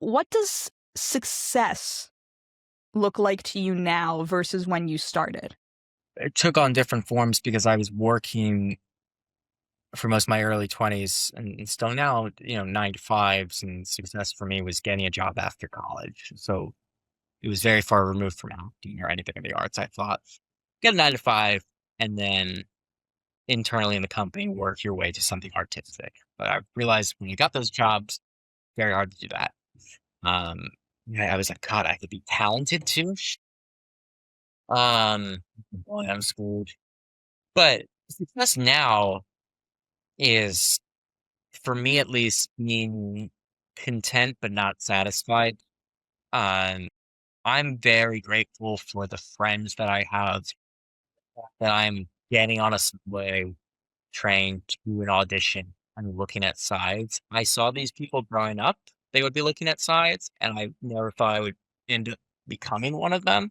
Speaker 2: what does success look like to you now versus when you started?
Speaker 1: it took on different forms because I was working for most of my early 20s and still now, 9 to 5s, and success for me was getting a job after college. So it was very far removed from acting or anything in the arts. I thought, get a 9 to 5 and then internally in the company work your way to something artistic. But I realized when you got those jobs, very hard to do that. Um, yeah, I was like, God, I could be talented too. Boy, I'm schooled. But success now is, for me at least, being content but not satisfied. Um, I'm very grateful for the friends that I have, that I'm getting on a subway train to an audition and looking at sides. I saw these people growing up, they would be looking at sides, and I never thought I would end up becoming one of them.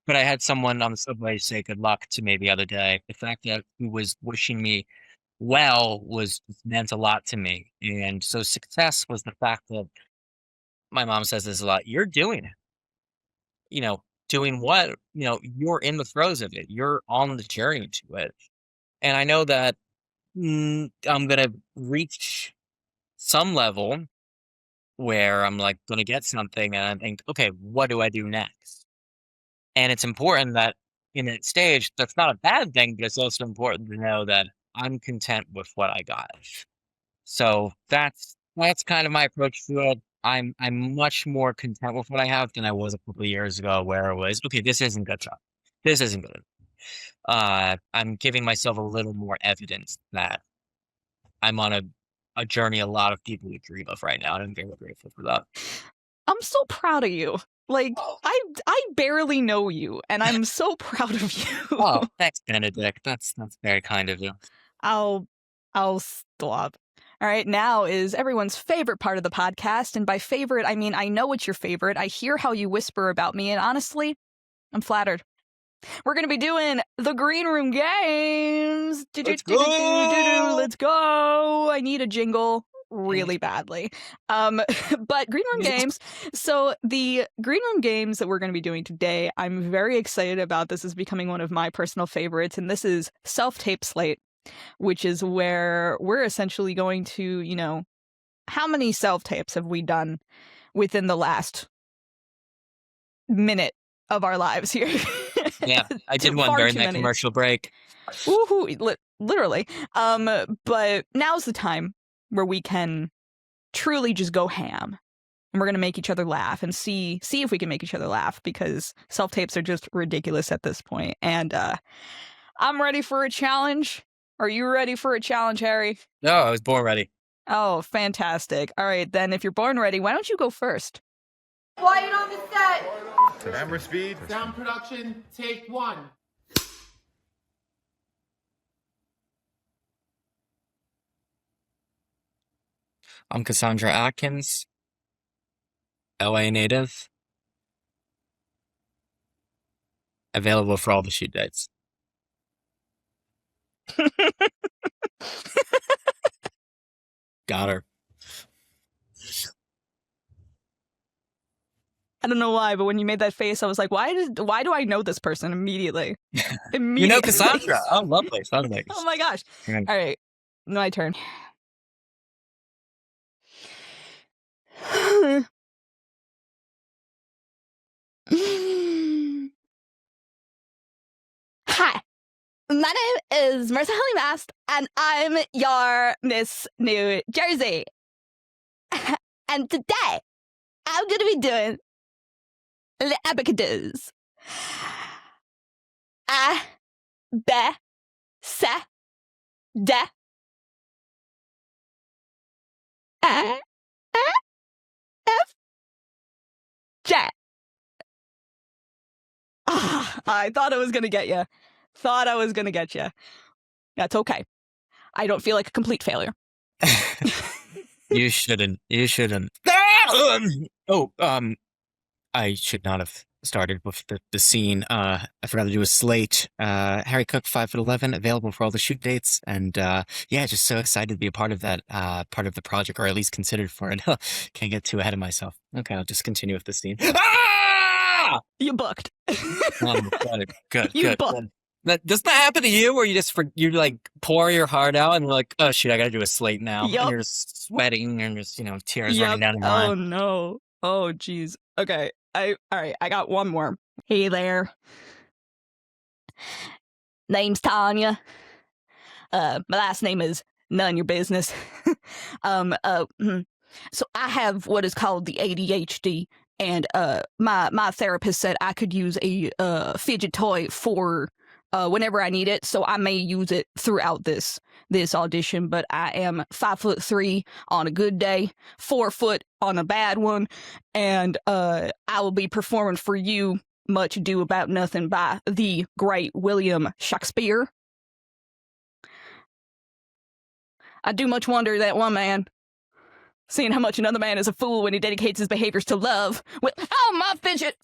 Speaker 1: But I had someone on the subway say good luck to me the other day. The fact that he was wishing me well was meant a lot to me. And so success was the fact that my mom says this a lot. You're doing it. Doing what? You're in the throes of it. You're on the journey to it. And I know that I'm gonna reach some level where I'm like gonna get something and I think, okay, what do I do next? And it's important that in that stage, that's not a bad thing, but it's also important to know that I'm content with what I got. So that's kind of my approach to it. I'm much more content with what I have than I was a couple of years ago, where it was, okay, this isn't good enough. This isn't good. I'm giving myself a little more evidence that I'm on a journey a lot of people would dream of right now, and I'm very grateful for that.
Speaker 2: I'm so proud of you. Like,
Speaker 1: Oh,
Speaker 2: I barely know you, and I'm so proud of you.
Speaker 1: oh, thanks, Benedict. That's very kind of you.
Speaker 2: I'll I'll stop. All right, now is everyone's favorite part of the podcast, and by favorite I mean I know it's your favorite. I hear how you whisper about me, and honestly, I'm flattered. We're gonna be doing the green room games.
Speaker 1: Let's go!
Speaker 2: Let's go. I need a jingle really badly. But green room games. So the green room games that we're gonna be doing today, I'm very excited about. This is becoming one of my personal favorites, and this is self-tape slate, which is where we're essentially going to, how many self-tapes have we done within the last minute of our lives here?
Speaker 1: Yeah, I did one
Speaker 2: Far
Speaker 1: during
Speaker 2: too
Speaker 1: that
Speaker 2: many.
Speaker 1: commercial break.
Speaker 2: Woohoo, literally. But now's the time where we can truly just go ham. And we're gonna make each other laugh and see if we can make each other laugh, because self-tapes are just ridiculous at this point. And I'm ready for a challenge. Are you ready for a challenge, Harry?
Speaker 1: No, I was born ready.
Speaker 2: Oh, fantastic. All right, then if you're born ready, why don't you go first?
Speaker 3: Quiet on the set.
Speaker 4: Camera speed.
Speaker 5: Sound production, take one.
Speaker 1: I'm Cassandra Atkins, LA native, available for all the shoot dates. Got her.
Speaker 2: I don't know why, but when you made that face, I was like, why do I know this person immediately?
Speaker 1: You know Cassandra. Oh, lovely. Lovely.
Speaker 2: Oh my gosh.
Speaker 1: Yeah.
Speaker 2: All right. My turn. Hi. My name is Marisa Helene Mast, and I'm your Miss New Jersey. And today, I'm going to be doing the abacadus. A, B, C, D, E, F, J. I thought I was going to get you. Thought I was going to get you. That's okay. I don't feel like a complete failure.
Speaker 1: You shouldn't. You shouldn't. I should not have started with the scene. I forgot to do a slate. Harry Cooke, 5'11", available for all the shoot dates, and yeah, just so excited to be a part of that part of the project, or at least considered for it. Can't get too ahead of myself. Okay, I'll just continue with the scene. Ah!
Speaker 2: You booked.
Speaker 1: Good.
Speaker 2: You
Speaker 1: Good.
Speaker 2: booked.
Speaker 1: Does that happen to you, where you like pour your heart out and like, oh shoot, I gotta do a slate now,
Speaker 2: Yup.
Speaker 1: and you're just sweating and just tears
Speaker 2: Yep.
Speaker 1: running down your
Speaker 2: Oh
Speaker 1: eye.
Speaker 2: no. Oh geez. Okay. All right. I got one more. Hey there. Name's Tanya. My last name is none your business. So I have what is called the ADHD, and my therapist said I could use a fidget toy for whenever I need it. So I may use it throughout this audition. But I am 5'3" on a good day, 4 foot on a bad one, and I will be performing for you Much Ado About Nothing by the great William Shakespeare. I do much wonder that one man, seeing how much another man is a fool when he dedicates his behaviors to love. My fidget!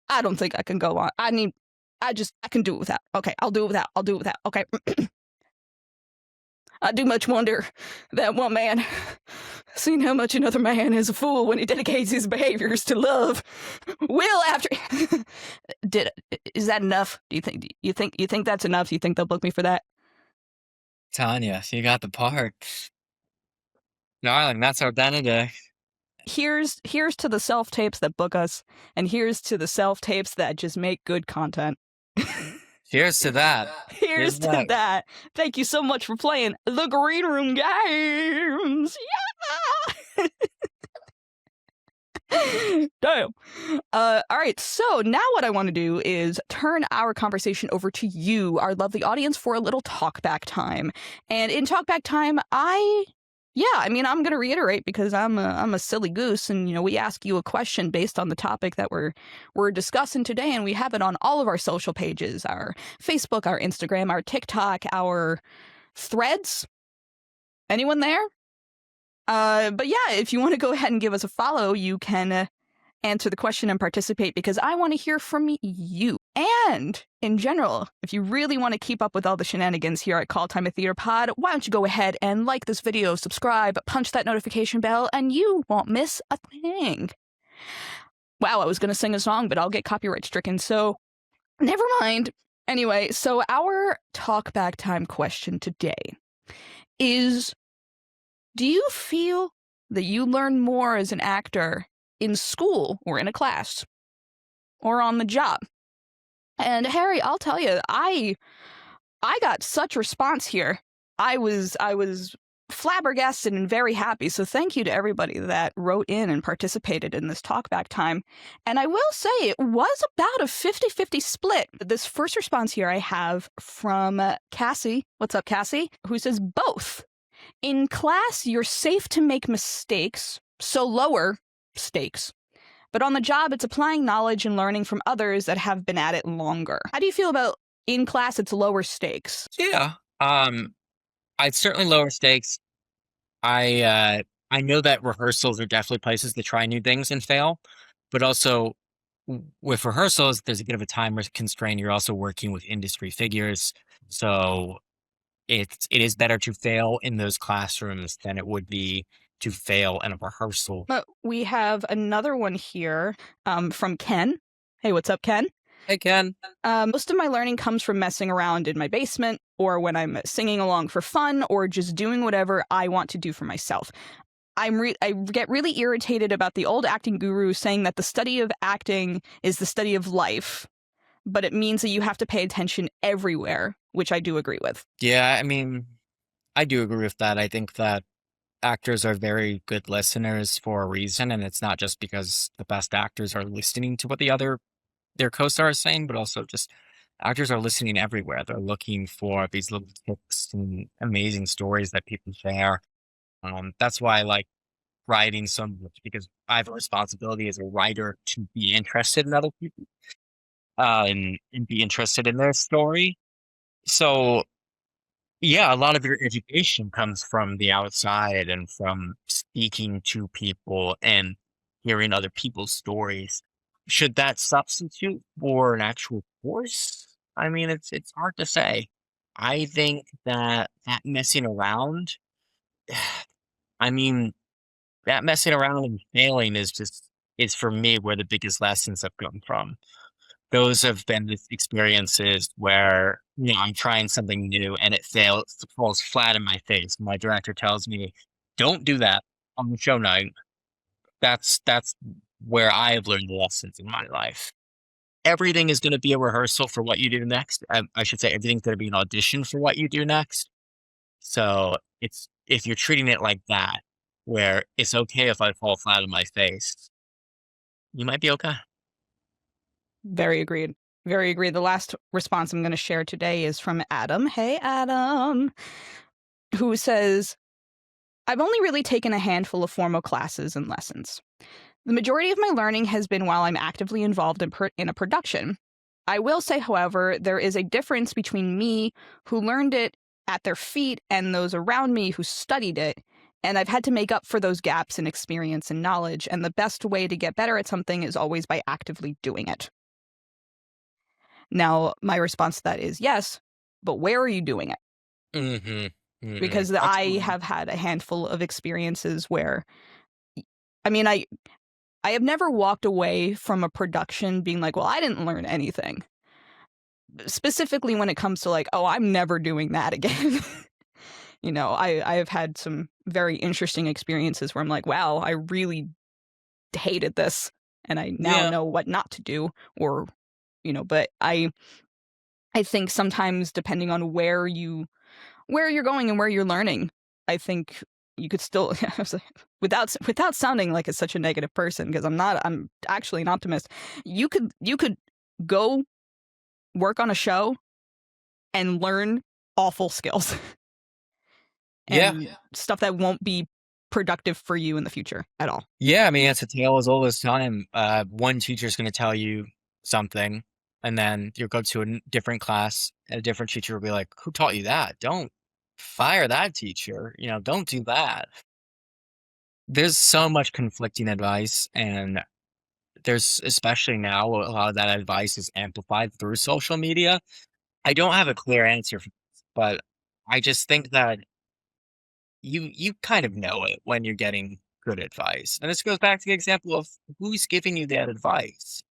Speaker 2: I don't think I can go on. I can do it without. Okay, I'll do it without. Okay. I do much wonder that one man, seeing how much another man is a fool when he dedicates his behaviors to love, will after. Is that enough? Do you think that's enough? Do you think they'll book me for that?
Speaker 1: Tanya, you got the part. Darling, that's our day.
Speaker 2: Here's to the self-tapes that book us, and here's to the self-tapes that just make good content.
Speaker 1: Cheers to that.
Speaker 2: Here's to that. Thank you so much for playing the Green Room Games. Yeah! Damn. All right, so now what I want to do is turn our conversation over to you, our lovely audience, for a little talkback time. And in talkback time, I'm going to reiterate, because I'm a silly goose, and we ask you a question based on the topic that we're discussing today, and we have it on all of our social pages, our Facebook, our Instagram, our TikTok, our Threads. Anyone there? But yeah, if you want to go ahead and give us a follow, you can answer the question and participate, because I want to hear from you. And in general, if you really want to keep up with all the shenanigans here at Call Time a Theater Pod, why don't you go ahead and like this video, subscribe, punch that notification bell, and you won't miss a thing. Wow, I was going to sing a song, but I'll get copyright stricken, so never mind. Anyway, so our talkback time question today is, do you feel that you learn more as an actor in school or in a class or on the job? And Harry, I'll tell you, I got such response here. I was flabbergasted and very happy. So thank you to everybody that wrote in and participated in this talkback time. And I will say it was about a 50-50 split. This first response here I have from Cassie. What's up, Cassie? Who says both. In class, you're safe to make mistakes, so lower stakes. But on the job, it's applying knowledge and learning from others that have been at it longer. How do you feel about in class, it's lower stakes?
Speaker 1: Yeah. I'd certainly lower stakes. I know that rehearsals are definitely places to try new things and fail, but also with rehearsals, there's a bit of a time constraint. You're also working with industry figures, So it is better to fail in those classrooms than it would be to fail in a rehearsal.
Speaker 2: But we have another one here from Ken. Hey, what's up, Ken?
Speaker 1: Hey, Ken.
Speaker 2: Most of my learning comes from messing around in my basement or when I'm singing along for fun or just doing whatever I want to do for myself. I get really irritated about the old acting guru saying that the study of acting is the study of life, but it means that you have to pay attention everywhere, which I do agree with.
Speaker 1: Yeah, I mean, I do agree with that. I think that actors are very good listeners for a reason, and it's not just because the best actors are listening to what their co-stars are saying, but also just actors are listening everywhere. They're looking for these little tips and amazing stories that people share. That's why I like writing so much because I have a responsibility as a writer to be interested in other people, and be interested in their story. So yeah, a lot of your education comes from the outside and from speaking to people and hearing other people's stories. Should that substitute for an actual course? I mean, it's hard to say. I think that messing around, I mean, that messing around and failing is for me where the biggest lessons have come from. Those have been the experiences where, I'm trying something new and it falls flat in my face. My director tells me, "Don't do that on the show night." That's where I have learned the lessons in my life. Everything is gonna be a rehearsal for what you do next. I should say everything's gonna be an audition for what you do next. So, it's if you're treating it like that, where it's okay if I fall flat on my face, you might be okay.
Speaker 2: Very agreed. Very agreed. The last response I'm going to share today is from Adam. Hey, Adam, who says, I've only really taken a handful of formal classes and lessons. The majority of my learning has been while I'm actively involved in a production. I will say, however, there is a difference between me, who learned it at their feet, and those around me who studied it. And I've had to make up for those gaps in experience and knowledge. And the best way to get better at something is always by actively doing it. Now, my response to that is yes, but where are you doing it?
Speaker 1: Mhm. Mhm.
Speaker 2: Because I
Speaker 1: Absolutely.
Speaker 2: have had a handful of experiences where, I mean, I have never walked away from a production being like, well, I didn't learn anything. Specifically when it comes to like, oh, I'm never doing that again. I have had some very interesting experiences where I'm like, wow, I really hated this and I now
Speaker 1: Yeah.
Speaker 2: know what not to do or, but I think sometimes depending on where you're going and where you're learning, I think you could still without sounding like such a negative person because I'm actually an optimist. You could go work on a show and learn awful skills
Speaker 1: Yeah.
Speaker 2: and stuff that won't be productive for you in the future at all.
Speaker 1: Yeah, I mean, it's a tale as old as time. One teacher's gonna tell you something, and then you'll go to a different class, and a different teacher will be like, "Who taught you that? Don't fire that teacher. Don't do that." There's so much conflicting advice, and there's especially now a lot of that advice is amplified through social media. I don't have a clear answer for this, but I just think that you kind of know it when you're getting good advice. And this goes back to the example of who's giving you that advice.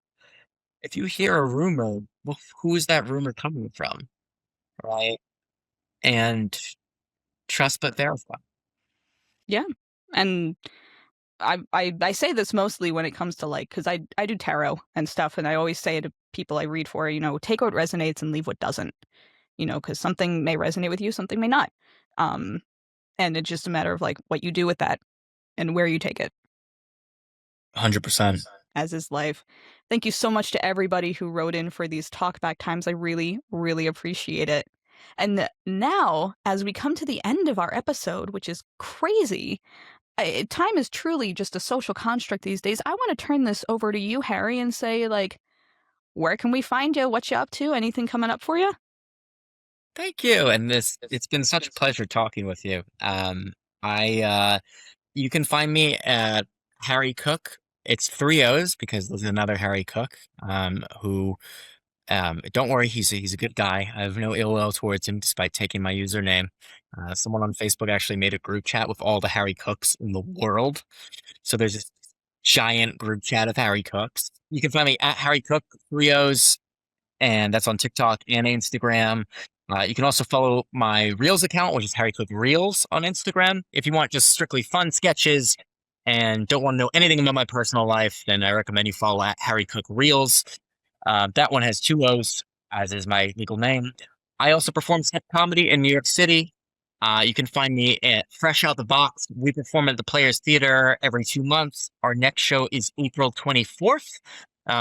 Speaker 1: If you hear a rumor, well, who is that rumor coming from? Right? And trust but verify.
Speaker 2: Yeah. And I say this mostly when it comes to like because I do tarot and stuff, and I always say to people I read for, take what resonates and leave what doesn't. Because something may resonate with you, something may not. Um, and it's just a matter of like what you do with that and where you take it,
Speaker 1: 100%.
Speaker 2: as is life. Thank you so much to everybody who wrote in for these talkback times. I really, really appreciate it. And now, as we come to the end of our episode, which is crazy, time is truly just a social construct these days. I want to turn this over to you, Harry, and say, like, where can we find you? What you up to? Anything coming up for you?
Speaker 1: Thank you. And it's been such a pleasure talking with you. I You can find me at Harry Cooke. It's three O's because there's another Harry Cooke, who Don't worry, he's a good guy. I have no ill will towards him, despite taking my username. Someone on Facebook actually made a group chat with all the Harry Cooks in the world. So there's this giant group chat of Harry Cooks. You can find me at Harry Cook 3 O's, and that's on TikTok and Instagram. You can also follow my Reels account, which is Harry Cook Reels on Instagram. If you want just strictly fun sketches and don't want to know anything about my personal life, then I recommend you follow at Harry Cook Reels. That one has 2 O's, as is my legal name. I also perform sketch comedy in New York City. You can find me at Fresh Out the Box. We perform at the Players Theater every 2 months. Our next show is April 24th.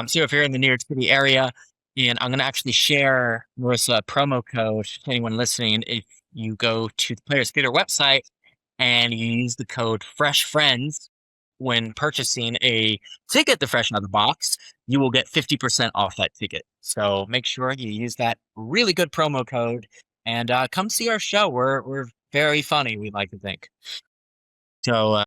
Speaker 1: So if you're in the New York City area, and I'm going to actually share, Marisa, a promo code to anyone listening. If you go to the Players Theater website and you use the code FRESHFRIENDS when purchasing a ticket to Fresh Out of the Box, you will get 50% off that ticket. So make sure you use that really good promo code and come see our show. We're very funny, we like to think. So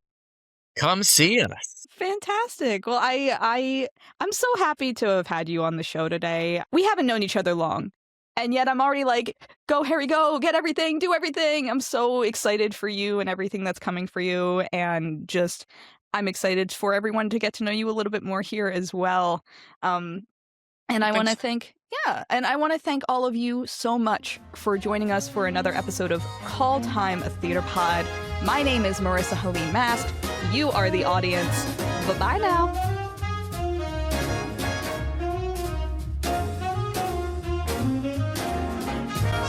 Speaker 1: come see us.
Speaker 2: Fantastic. Well, I'm so happy to have had you on the show today. We haven't known each other long, and yet I'm already like, go Harry, go, get everything, do everything. I'm so excited for you and everything that's coming for you, and just I'm excited for everyone to get to know you a little bit more here as well. And I want to thank, I want to thank all of you so much for joining us for another episode of Call Time, a Theater Pod. My name is Marisa Helene Mast. You are the audience. Bye-bye now.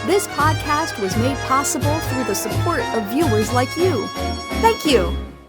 Speaker 4: This podcast was made possible through the support of viewers like you. Thank you.